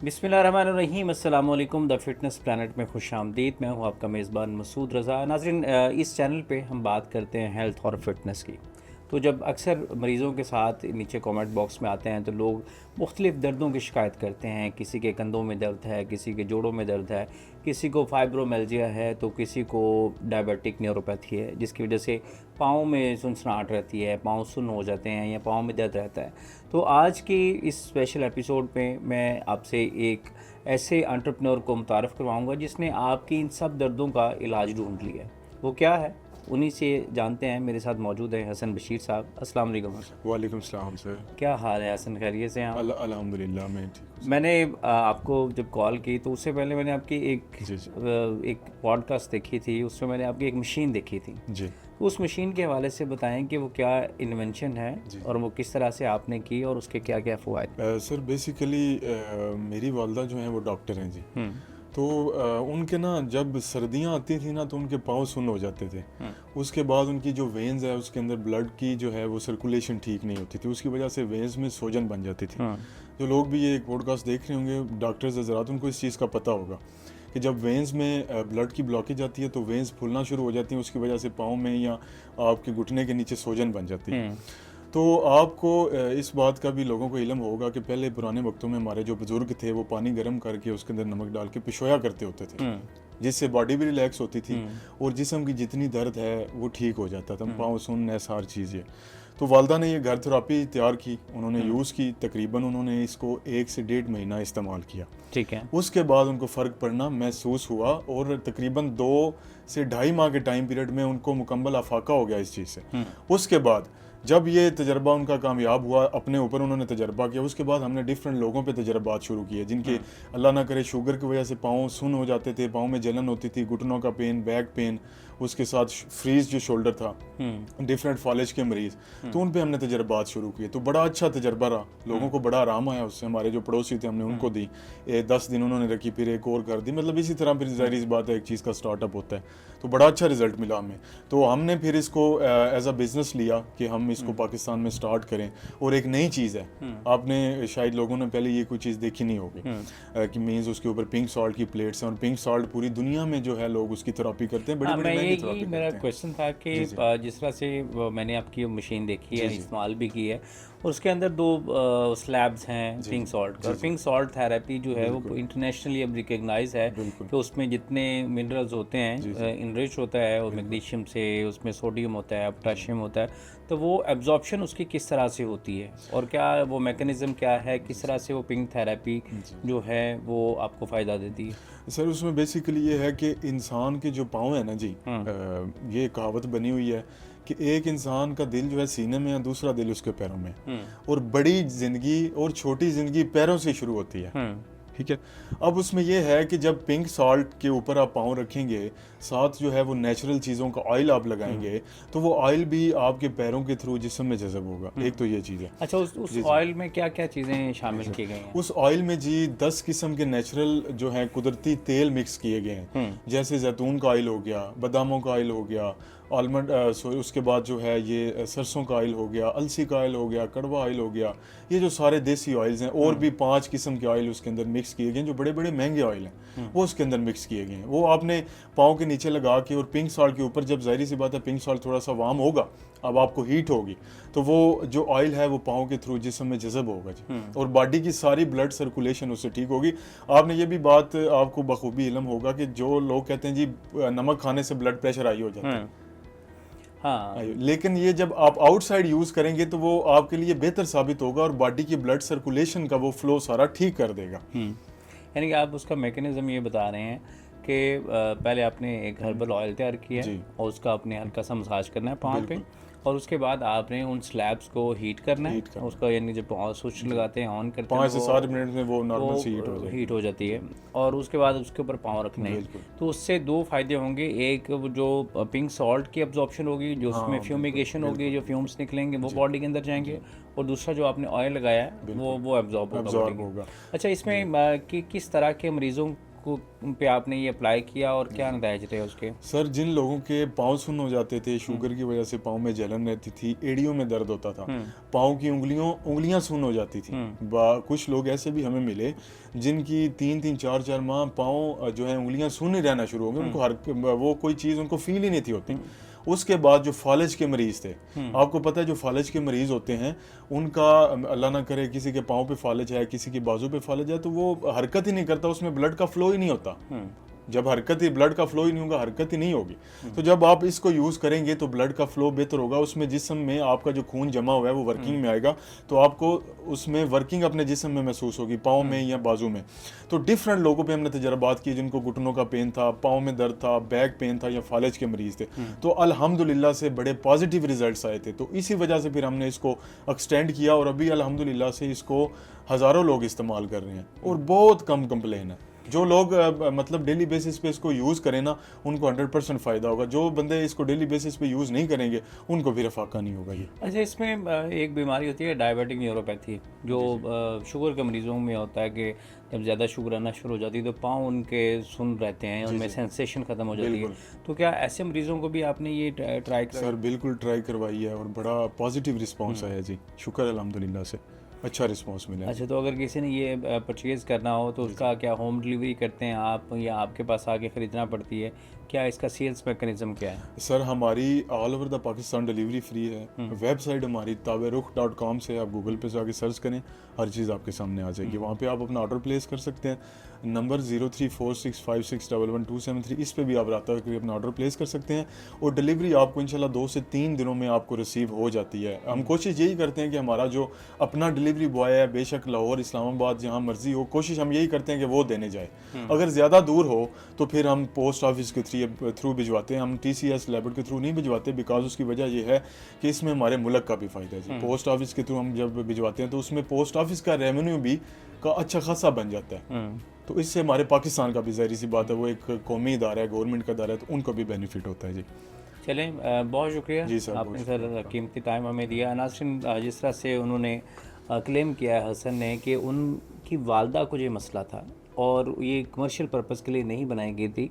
बिस्मिल्लाहिर्रहमानिर्रहीम अस्सलाम वालेकुम। द फिटनेस प्लानट में खुश आमदीद। मैं हूँ आपका मेज़बान मसूद रज़ा। नाज़रीन, इस चैनल पे हम बात करते हैं हेल्थ और फिटनेस की। तो जब अक्सर मरीज़ों के साथ नीचे कमेंट बॉक्स में आते हैं तो लोग मुख्तलिफ़ दर्दों की शिकायत करते हैं। किसी के कंधों में दर्द है, किसी के जोड़ों में दर्द है, किसी को फाइब्रोमियल्जिया है, तो किसी को डायबिटिक न्यूरोपैथी है, जिसकी वजह से पाँव में सुनसनाहट रहती है, पाँव सुन्न हो जाते हैं या पाँव में दर्द रहता है। तो आज की इस स्पेशल एपिसोड में मैं आपसे एक ऐसे एंटरप्रेन्योर को मुतारफ़ करवाऊँगा जिसने आपकी इन सब दर्दों का इलाज ढूंढ लिया है। वो क्या है, उन्हीं से जानते हैं। मेरे साथ मौजूद हैं हसन बशीर साहब। अस्सलाम वालेकुम हसन। वालेकुम सलाम सर। क्या हाल है हसन, खैरियत से हैं आप? अल्हम्दुलिल्लाह मैं ठीक हूँ। मैंने आपको जब कॉल की तो उससे पहले मैंने आपकी जी जी एक पॉडकास्ट देखी थी, उसमें मैंने आपकी एक मशीन देखी थी। जी तो उस मशीन के हवाले से बताएं कि वो क्या इन्वेंशन है जी। और वो किस तरह से आपने की और उसके क्या क्या फ़वाइद। सर बेसिकली मेरी वालदा जो हैं वो डॉक्टर हैं जी। हम्म तो उनके ना जब सर्दियाँ आती थी ना तो उनके पाँव सुन्न हो जाते थे। हम्म उसके बाद उनकी जो वेन्स है उसके अंदर ब्लड की जो है वो सर्कुलेशन ठीक नहीं होती थी, उसकी वजह से वेन्स में सोजन बन जाती थी। हम्म जो लोग भी ये पॉडकास्ट देख रहे होंगे डॉक्टर्स हज़रात, उनको इस चीज़ का पता होगा कि जब वेन्स में ब्लड की ब्लॉकेज आती है तो वेन्स फूलना शुरू हो जाती हैं, उसकी वजह से पाँव में या आपके घुटने के नीचे सोजन बन जाती है। हम्म तो आपको इस बात का भी लोगों को इल्म होगा कि पहले पुराने वक्तों में हमारे जो बुज़ुर्ग थे वो पानी गर्म करके उसके अंदर नमक डाल के पिशोया करते होते थे, हम्म जिससे बॉडी भी रिलैक्स होती थी हम्म और जिस्म की जितनी दर्द है वो ठीक हो जाता था, हम्म पाँव सुन्न ऐसा हर चीज़ ये। तो वालदा ने ये घर थेरापी तैयार की, उन्होंने यूज़ की, तकरीबन उन्होंने इसको 1 से 1.5 महीना इस्तेमाल किया। ठीक है। उसके बाद उनको फ़र्क पड़ना महसूस हुआ और तकरीबन 2 से ढाई माह के टाइम पीरियड में उनको मुकम्मल अफाका हो गया इस चीज़ से। उसके बाद जब ये तजर्बा उनका कामयाब हुआ, अपने ऊपर उन्होंने तजर्बा किया, उसके बाद हमने डिफरेंट लोगों पे तजर्बात शुरू किए जिनके अल्लाह ना करे शुगर की वजह से पाँव सुन्न हो जाते थे, पाँव में जलन होती थी, घुटनों का पेन, बैक पेन, उसके साथ फ्रीज जो शोल्डर था, डिफरेंट फॉलेज के मरीज़, तो उन पे हमने तजर्बात शुरू किए। तो बड़ा अच्छा तजर्बा रहा, लोगों को बड़ा आराम आया उससे। हमारे जो पड़ोसी थे हमने उनको दी, 10 दिन उन्होंने रखी, फिर एक और कर दी, मतलब इसी तरह फिर ज़ाहिर सी बात है एक चीज़ का स्टार्टअप होता है। तो बड़ा अच्छा रिजल्ट मिला हमें। तो हमने फिर इसको एज अ बिज़नेस लिया कि हम इसको पाकिस्तान में स्टार्ट करें। और एक नई चीज़ है, आपने शायद लोगों ने पहले ये कोई चीज़ देखी नहीं होगी कि मीन्स उसके ऊपर पिंक सॉल्ट की प्लेट्स हैं और पिंक सॉल्ट पूरी दुनिया में जो है लोग उसकी थेरापी करते हैं, बड़ी बड़ी महंगी थेरापी मेरा करते हैं। क्वेश्चन था कि जी जी जिस तरह से मैंने आपकी मशीन देखी जी है, जी इस्तेमाल भी की है, और उसके अंदर दो स्लैब्स हैं जी पिंक जी सॉल्ट का, जी और जी पिंक सॉल्ट थेरेपी जो है वो बिल्कुल इंटरनेशनली अब रिकग्नाइज है बिल्कुल कि उसमें जितने मिनरल्स होते जी हैं जी इनरिच होता है, और बिल्कुल मैग्नीशियम से, उसमें सोडियम होता है, जी पोटाशियम होता है। तो वो एब्जॉर्प्शन उसकी किस तरह से होती है और क्या वो मैकेनिज़्म क्या है, जी किस तरह से वो पिंक थेरेपी जी जो है वो आपको फ़ायदा देती है? सर उसमें बेसिकली ये है कि इंसान के जो पाँव है ना जी, हम्म ये कहावत बनी हुई है कि एक इंसान का दिल जो है सीने में है, दूसरा दिल उसके पैरों में है। हम्म और बड़ी ज़िंदगी और छोटी ज़िंदगी पैरों से शुरू होती है, हम्म ठीक है। अब उसमें यह है कि जब पिंक सॉल्ट के ऊपर आप पाँव रखेंगे, साथ जो है वो नेचुरल चीज़ों का ऑयल आप लगाएंगे, तो वो ऑयल भी आपके पैरों के थ्रू जिस्म में जज़ब होगा। एक तो ये चीज़ है। अच्छा, उस जी जी ऑयल में क्या क्या चीज़ें जी शामिल सर। की गई हैं? उस ऑयल में जी 10 किस्म के नेचुरल जो हैं कुदरती तेल मिक्स किए गए हैं, जैसे जैतून का ऑयल हो गया, बादामों का ऑयल हो गया, आलमंड उसके बाद जो है ये सरसों का ऑयल हो गया, अलसी का ऑयल हो गया, कड़वा ऑयल हो गया। ये जो सारे देसी ऑयल्स हैं, और भी 5 किस्म के ऑयल उसके अंदर मिक्स किए गए हैं, जो बड़े बड़े महंगे ऑयल हैं वो उसके अंदर मिक्स किए गए हैं। वो आपने पाँव के नीचे लगा के, और पिंक सॉल्ट के ऊपर, जब ज़ाहिर सी बात है पिंक सॉल्ट थोड़ा सा वार्म होगा, अब आपको हीट होगी, तो वो जो ऑयल है वो पाँव के थ्रू जिस्म में जज़ब होगा जी, और बॉडी की सारी ब्लड सर्कुलेशन उससे ठीक होगी। आपने ये भी बात आपको बखूबी इल्म होगा कि जो लोग कहते हैं जी नमक खाने से ब्लड प्रेशर हाई हो जाता है, हम्म हाँ। लेकिन ये जब आप आउटसाइड यूज़ करेंगे तो वो आपके लिए बेहतर साबित होगा और बॉडी की ब्लड सर्कुलेशन का वो फ्लो सारा ठीक कर देगा। यानी कि आप उसका मैकेनिज़्म ये बता रहे हैं कि पहले आपने एक हर्बल ऑयल तैयार किया है जी और उसका आपने हल्का सा मसाज करना है पाँव पे, बिल्कुल और उसके बाद आपने उन स्लैब्स को हीट करना है। हीट करना उसका यानी जब स्विच लगाते हैं, ऑन करते हैं, 5 से 7 मिनट में वो नॉर्मल वो सी हीट हो जाएगी। हीट हो जाती है, और उसके बाद उसके ऊपर पाँव रखने हैं। बिल्कुल तो उससे दो फायदे होंगे, एक वो जो पिंक सॉल्ट की एब्जॉर्प्शन होगी, जो हाँ उसमें बिल्कुल फ्यूमिगेशन होगी, बिल्कुल जो फ्यूम्स निकलेंगे वो जी बॉडी के अंदर जाएंगे, और दूसरा जो आपने ऑयल लगाया है वो एब्जॉर्ब होगा बॉडी एब्जॉर्ब के। होगा। अच्छा, इसमें किस तरह के मरीज़ों को पे आपने ये अप्लाई किया और क्या नतीजे रहे उसके? सर जिन लोगों के पाँव सुन्न हो जाते थे, शुगर की वजह से पाँव में जलन रहती थी, एड़ियों में दर्द होता था, पाँव की उंगलियां सुन्न हो जाती थी, कुछ लोग ऐसे भी हमें मिले जिनकी 3-3 4-4 माह पाँव जो है उंगलियां सुन्न ही रहना शुरू हो गई, उनको वो कोई चीज़ उनको फील ही नहीं थी होती। उसके बाद जो फालिज के मरीज थे, आपको पता है जो फालिज के मरीज होते हैं उनका अल्लाह ना करे किसी के पाँव पे फालिज है, किसी की बाजू पे फालिज है, तो वो हरकत ही नहीं करता, उसमें ब्लड का फ्लो ही नहीं होता। जब हरकत ही ब्लड का फ्लो ही नहीं होगा, हरकत ही नहीं होगी। तो जब आप इसको यूज़ करेंगे तो ब्लड का फ्लो बेहतर होगा, उसमें जिस्म में आपका जो खून जमा हुआ है वो वर्किंग में आएगा, तो आपको उसमें वर्किंग अपने जिस्म में महसूस होगी, पाँव में या बाजू में। तो डिफरेंट लोगों पे हमने तजर्बात किए जिनको घुटनों का पेन था, पाँव में दर्द था, बैक पेन था या फालिज के मरीज थे, तो अल्हम्दुलिल्लाह से बड़े पॉजिटिव रिजल्ट्स आए थे। तो इसी वजह से फिर हमने इसको एक्सटेंड किया और अभी अल्हम्दुलिल्लाह से इसको हज़ारों लोग इस्तेमाल कर रहे हैं और बहुत कम कंप्लेन है। जो लोग मतलब डेली बेसिस पे इसको यूज़ करें ना, उनको 100% फ़ायदा होगा। जो बंदे इसको डेली बेसिस पे यूज़ नहीं करेंगे उनको फिर फाका नहीं होगा ये। अच्छा, इसमें एक बीमारी होती है डायबिटिक न्यूरोपैथी, जो शुगर के मरीज़ों में होता है कि जब ज़्यादा शुगर आना शुरू हो जाती है तो पाँव उनके सुन्न रहते हैं, उनमें सेंसेशन ख़त्म हो जाती है। तो क्या ऐसे मरीज़ों को भी आपने ये ट्राई किया? सर बिल्कुल ट्राई करवाई है और बड़ा पॉजिटिव रिस्पॉन्स आया जी, शुक्र अल्हम्दुलिल्लाह से अच्छा रिस्पॉन्स मिला। अच्छा, तो अगर किसी ने ये परचेज़ करना हो तो उसका क्या होम डिलीवरी करते हैं आप या आपके पास आके ख़रीदना पड़ती है? क्या इसका सेल्स मैकेनिज्म क्या है? सर हमारी all over the Pakistan delivery free है। वेबसाइट हमारी taberrukh.com से आप गूगल पे जाके सर्च करें, हर चीज़ आपके सामने आ जाएगी। वहाँ पे आप अपना ऑर्डर प्लेस कर सकते हैं। नंबर 034656111273, इस पे भी आप रब्ता करके अपना ऑर्डर प्लेस कर सकते हैं और डिलीवरी आपको इंशाल्लाह 2 से 3 दिनों में आपको रिसीव हो जाती है। हम कोशिश यही करते हैं कि हमारा जो अपना डिलीवरी बॉय है, बेशक लाहौर, इस्लामाबाद, जहाँ मर्जी हो, कोशिश हम यही करते हैं कि वो देने जाए। अगर ज़्यादा दूर हो तो फिर हम पोस्ट ऑफिस के थ्रू भिजवाते हैं। हम TCS लेबर के थ्रू नहीं भिजवाते, बिकॉज उसकी वजह यह है कि इसमें हमारे मुल्क का भी फ़ायदा है। पोस्ट ऑफिस के थ्रू हम जब भिजवाते हैं तो उसमें पोस्ट ऑफिस का रेवेन्यू भी का अच्छा खासा बन जाता है। तो इससे हमारे पाकिस्तान का भी ज़ाहिर सी बात है, वो एक कौमी इदारा है, गवर्नमेंट का इदारा है, तो उनको भी बेनिफिट होता है जी। चलें, बहुत शुक्रिया जी सर, आपने सर कीमती टाइम हमें दिया। नाज़रीन, जिस तरह से उन्होंने क्लेम किया है हसन ने कि उनकी वालदा को ये मसला था और ये कमर्शियल पर्पज़ के लिए नहीं बनाई गई थी।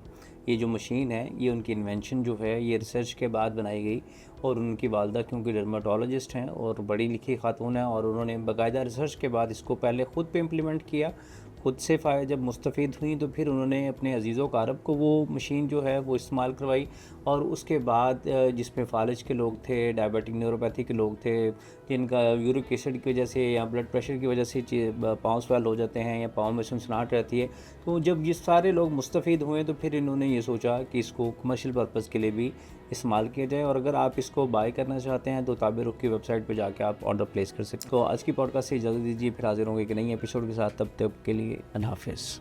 ये जो मशीन है ये उनकी इन्वेंशन जो है ये रिसर्च के बाद बनाई गई और उनकी वालदा क्योंकि डर्माटोलॉजिस्ट हैं और बड़ी लिखी खातून है और उन्होंने बाकायदा रिसर्च के बाद इसको पहले ख़ुद पे इम्प्लीमेंट किया, खुद से जब मुस्तफ़ीद हुई तो फिर उन्होंने अपने अजीज़ों कारब को वो मशीन जो है वो इस्तेमाल करवाई और उसके बाद जिसमें फालिज के लोग थे, डायबिटिक न्यूरोपैथी के लोग थे, जिनका यूरिक एसिड की वजह से या ब्लड प्रेशर की वजह से पाँव स्वेल हो जाते हैं या पाँव में सनसनाहट रहती है, तो जब ये सारे लोग मुस्तफ़ीद हुए तो फिर इन्होंने ये सोचा कि इसको कमर्शियल पर्पज़ के लिए भी इस्तेमाल किया जाए। और अगर आप इसको बाय करना चाहते हैं तो ताबेरुख की वेबसाइट पर जाके आप ऑर्डर प्लेस कर सकते हो। तो आज की पॉडकास्ट से इजाज़त दीजिए, फिर हाजिर होंगे कि नई एपिसोड के साथ, तब तक के लिए अल्लाह हाफ़िज़।